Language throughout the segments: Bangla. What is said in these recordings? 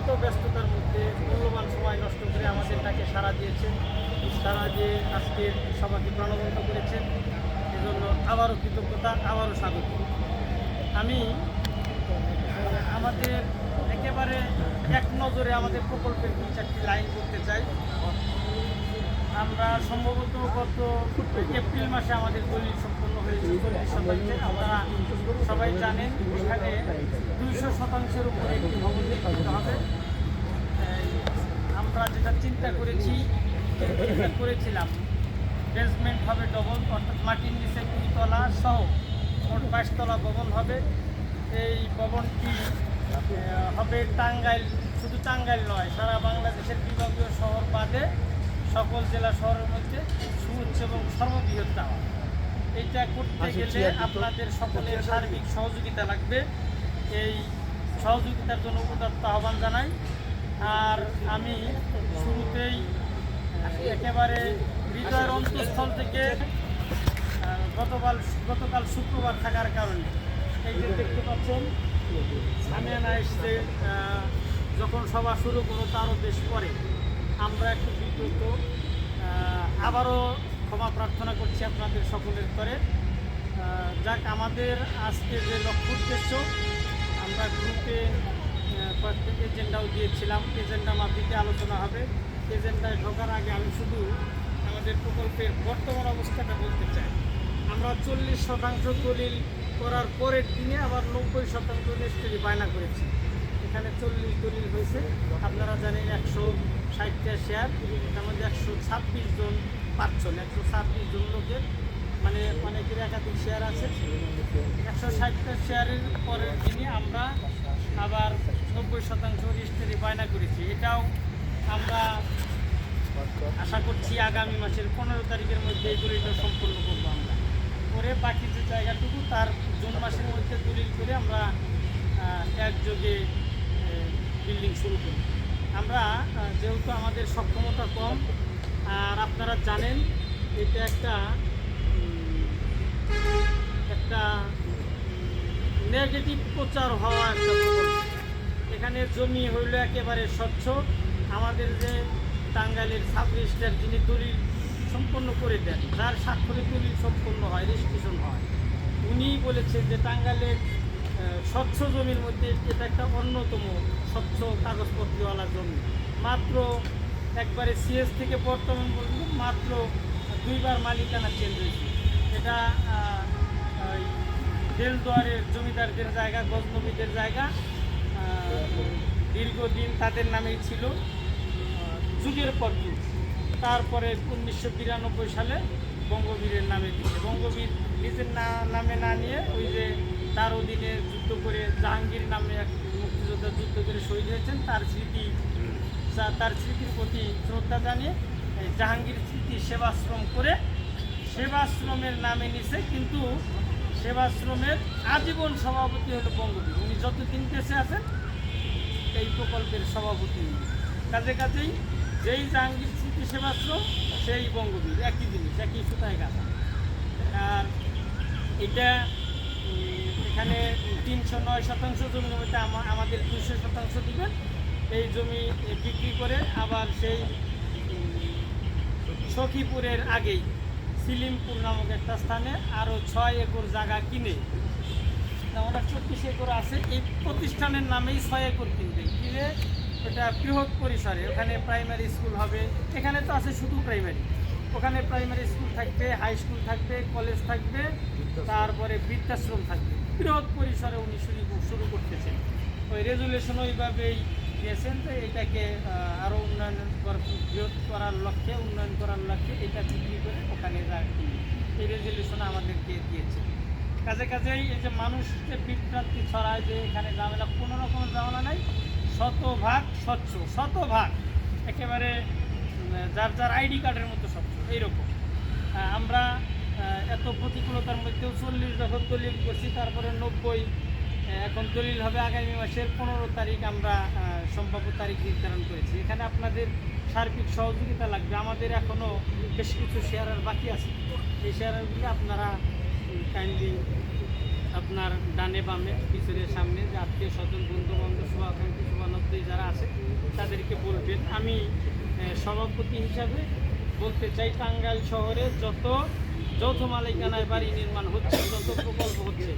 শত ব্যস্ততার মধ্যে মূল্যবান সময় নষ্ট করে আমাদের ডাকে সাড়া দিয়েছেন, সাড়া দিয়ে আজকের সভাকে প্রাণবন্ত করেছেন। এজন্য আবারও কৃতজ্ঞতা, আবারও স্বাগত। আমি আমাদের একেবারে এক নজরে আমাদের প্রকল্পের 2-4টি লাইন করতে চাই। আমরা সম্ভবত গত এপ্রিল মাসে আমাদের দলিল সম্পন্ন হয়েছে 40%। আপনারা সবাই জানেন এখানে 200% উপরে একটি ভবন নির্মিত হবে। আমরা যেটা চিন্তা করেছিলাম বেসমেন্ট হবে ডবল, অর্থাৎ মাটির নিচে 2 তলা সহ মোট 22 তলা ভবন হবে। এই ভবনটি হবে টাঙ্গাইল, শুধু টাঙ্গাইল নয়, সারা বাংলাদেশের বিভাগীয় শহর বাদে সকল জেলা শহরের মধ্যে সুউচ্চ এবং সর্ববৃহৎ টাওয়ার। এইটা করতে গেলে আপনাদের সকলের সার্বিক সহযোগিতা লাগবে। এই সহযোগিতার জন্য উদাত্ত আহ্বান জানাই। আর আমি শুরুতেই একেবারে হৃদয়ের অন্তঃস্থল থেকে গতকাল শুক্রবার থাকার কারণে এই যে দেখতে পাচ্ছেন সামিয়ানা এসছে, যখন সভা শুরু করো তারও বেশ পরে আমরা একটু বিব্রত। আবারও ক্ষমা প্রার্থনা করছি আপনাদের সকলের করে। যাক, আমাদের আজকে যে লক্ষ্য উদ্দেশ্য, আমরা গ্রুপে কয়েকটা এজেন্ডাও দিয়েছিলাম, এজেন্ডা মাফিকে আলোচনা হবে। এজেন্ডায় ঢোকার আগে আমি শুধু আমাদের প্রকল্পের বর্তমান অবস্থাটা বলতে চাই। আমরা 40% দলিল করার পরের দিনে আবার 90% রেজিস্ট্রি বায়না করেছি। এখানে 40 দলিল হয়েছে। আপনারা জানেন 160টা শেয়ার, তার মধ্যে 126 জন পাচ্ছেন, 126 জন লোকের, মানে অনেকের একাধিক শেয়ার আছে। 160টা শেয়ারের পরের দিনে আমরা আবার 90% রেজিস্ট্রি বায়না করেছি। এটাও আমরা আশা করছি আগামী মাসের 15 তারিখের মধ্যে এই দলিলটা সম্পূর্ণ করবো। আমরা করে বাকি যে জায়গাটুকু তার জুন মাসের মধ্যে দলিল করে আমরা একযোগে বিল্ডিং শুরু করি। আমরা যেহেতু আমাদের সক্ষমতা কম, আর আপনারা জানেন এটা একটা নেগেটিভ প্রচার হওয়া একটা প্রকল্প। এখানে জমি হইল একেবারে স্বচ্ছ। আমাদের যে টাঙ্গাইলের সাব রেজিস্ট্রার যিনি দলিল সম্পন্ন করে দেন, যার স্বাক্ষরে দলিল সম্পন্ন হয়, রেজিস্ট্রেশন হয়, উনি বলেছেন যে টাঙ্গাইলের স্বচ্ছ জমির মধ্যে এটা একটা অন্যতম স্বচ্ছ কাগজপত্রওয়ালা জমি। মাত্র একবারে সিএস থেকে বর্তমান পর্যন্ত মাত্র 2বার মালিকানা চেঞ্জ হয়েছে। এটা দেলদুয়ারের জমিদারদের জায়গা, গজনবীদের জায়গা, দীর্ঘদিন তাদের নামেই ছিল, যুগের পর যুগ। তারপরে 1992 সালে বঙ্গবীরের নামে দিচ্ছে। বঙ্গবীর নিজের নামে না নিয়ে ওই যে তার অধীনে যুদ্ধ করে জাহাঙ্গীর নামে এক মুক্তিযোদ্ধা যুদ্ধ করে শহীদ হয়েছেন, তার স্মৃতির প্রতি শ্রদ্ধা জানিয়ে জাহাঙ্গীর স্মৃতি সেবাশ্রম করে সেবাশ্রমের নামে নিছে। কিন্তু সেবাশ্রমের আজীবন সভাপতি হলো বঙ্গবীর। উনি যতদিন বেঁচে আছেন এই প্রকল্পের সভাপতি। কাজেই যেই জাহাঙ্গীর স্মৃতি সেবাশ্রম সেই বঙ্গবীর, একই জিনিস, একই সুতায় গাথা। আর এটা এখানে 309% জমির মধ্যে আমাদের 200% দিবেন। এই জমি বিক্রি করে আবার সেই সখীপুরের আগেই সিলিমপুর নামক একটা স্থানে আরও 6 একর জায়গা কিনে, আমরা 24 একর আছে, এই প্রতিষ্ঠানের নামেই 6 একর কিনে এটা বৃহৎ পরিসরে। ওখানে প্রাইমারি স্কুল হবে, এখানে তো আছে শুধু প্রাইমারি, ওখানে প্রাইমারি স্কুল থাকবে, হাই স্কুল থাকবে, কলেজ থাকবে, তারপরে বৃদ্ধাশ্রম থাকবে। বৃহৎ পরিসরে উনি শুরু করতেছেন। ওই রেজুলেশন ওইভাবেই দিয়েছেন। তো এটাকে আরও বৃহৎ করার লক্ষ্যে, উন্নয়ন করার লক্ষ্যে এটা বিক্রি করে ওখানে এই রেজুলেশন আমাদেরকে দিয়েছে। কাজেই এই যে মানুষ যে বিভ্রান্তি ছড়ায় যে এখানে ঝামেলা, কোনো রকম ঝামেলা নাই, শতভাগ স্বচ্ছ, শতভাগ একেবারে যার আইডি কার্ডের মতো স্বচ্ছ এইরকম। আমরা এত প্রতিকূলতার মধ্যেও 40 যখন দলিল করছি, তারপরে 90, এখন দলিল হবে আগামী মাসের 15 তারিখ। আমরা সম্ভাব্য তারিখ নির্ধারণ করেছি। এখানে আপনাদের সার্বিক সহযোগিতা লাগবে। আমাদের এখনও বেশ কিছু শেয়ার বাকি আছে। এই শেয়ারগুলি আপনারা কাইন্ডলি আপনার ডানে বামে পিছনের সামনে যে আত্মীয় স্বজন বন্ধু বান্ধব শুভাকাঙ্ক্ষী শুভানুদ্দী যারা আছে তাদেরকে বলবেন। আমি সভাপতি হিসাবে বলতে চাই, টাঙ্গাইল শহরে যত যৌথ মালিকানায় বাড়ি নির্মাণ হচ্ছে, যত প্রকল্প হচ্ছে,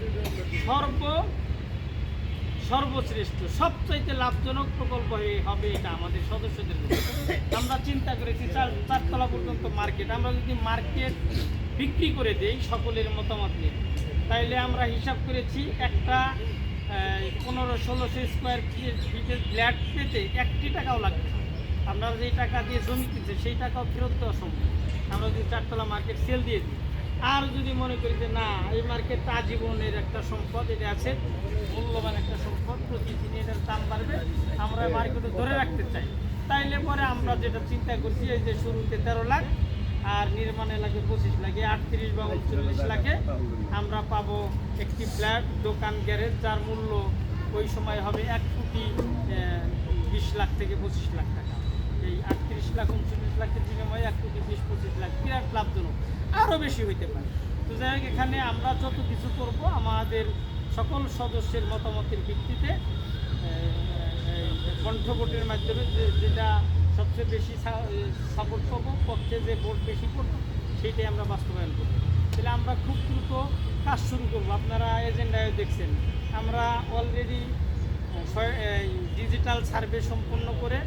সর্বশ্রেষ্ঠ সবচাইতে লাভজনক প্রকল্প হবে এটা আমাদের সদস্যদের জন্য। আমরা চিন্তা করেছি চারতলা পর্যন্ত মার্কেট, আমরা যদি মার্কেট বিক্রি করে দেই সকলের মতামত নিয়ে, তাইলে আমরা হিসাব করেছি একটা 1500-1600 স্কোয়ার ফিটের ফ্ল্যাট পেতে 1 টাকাও লাগবে না। আপনারা যেই টাকা দিয়ে জমি কিনছে সেই টাকাও ফেরত দেওয়া সম্ভব আমরা যদি 4তলা মার্কেট সেল দিয়ে দিই। আর যদি মনে করি যে না, এই মার্কেটটা আজীবনের একটা সম্পদ, এটা আছে মূল্যবান একটা সম্পদ, প্রতিদিনই এটার দাম বাড়বে, আমরা মার্কেটে ধরে রাখতে চাই, তাইলে পরে আমরা যেটা চিন্তা করছি এই যে শুরুতে 13 লাখ আর নির্মাণে লাগে 25 লাখে, 38 বা 39 লাখে আমরা পাবো একটি ফ্ল্যাট, দোকান, গ্যারেজ, যার মূল্য ওই সময় হবে 1,20 লাখ থেকে 25 লাখ টাকা। এই 38 লাখ 39 লাখের বিনিময়ে 1,20-25 লাখ বিরাট লাভজনক, আরও বেশি হইতে পারে। তো যাই হোক, এখানে আমরা যত কিছু করব আমাদের সকল সদস্যের মতামতের ভিত্তিতে কণ্ঠভোটের মাধ্যমে যেটা সবচেয়ে বেশি সাপোর্ট পাবো, পক্ষে যে ভোট বেশি পড়বো সেইটাই আমরা বাস্তবায়ন করব। তাহলে আমরা খুব দ্রুত কাজ শুরু করব। আপনারা এজেন্ডায় দেখছেন আমরা অলরেডি ডিজিটাল সার্ভে সম্পন্ন করে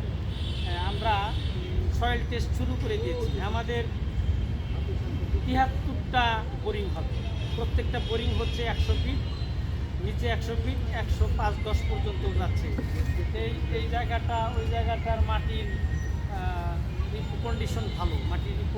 আমরা সয়েল টেস্ট শুরু করে দিয়েছি। আমাদের 73টা বোরিং হবে, প্রত্যেকটা বোরিং হচ্ছে 100 ফিট, নিচে 100 ফিট, 105-10 পর্যন্ত যাচ্ছে। এই জায়গাটা ওই জায়গাটার মাটির কন্ডিশন ভালো, মাটির রিপোর্ট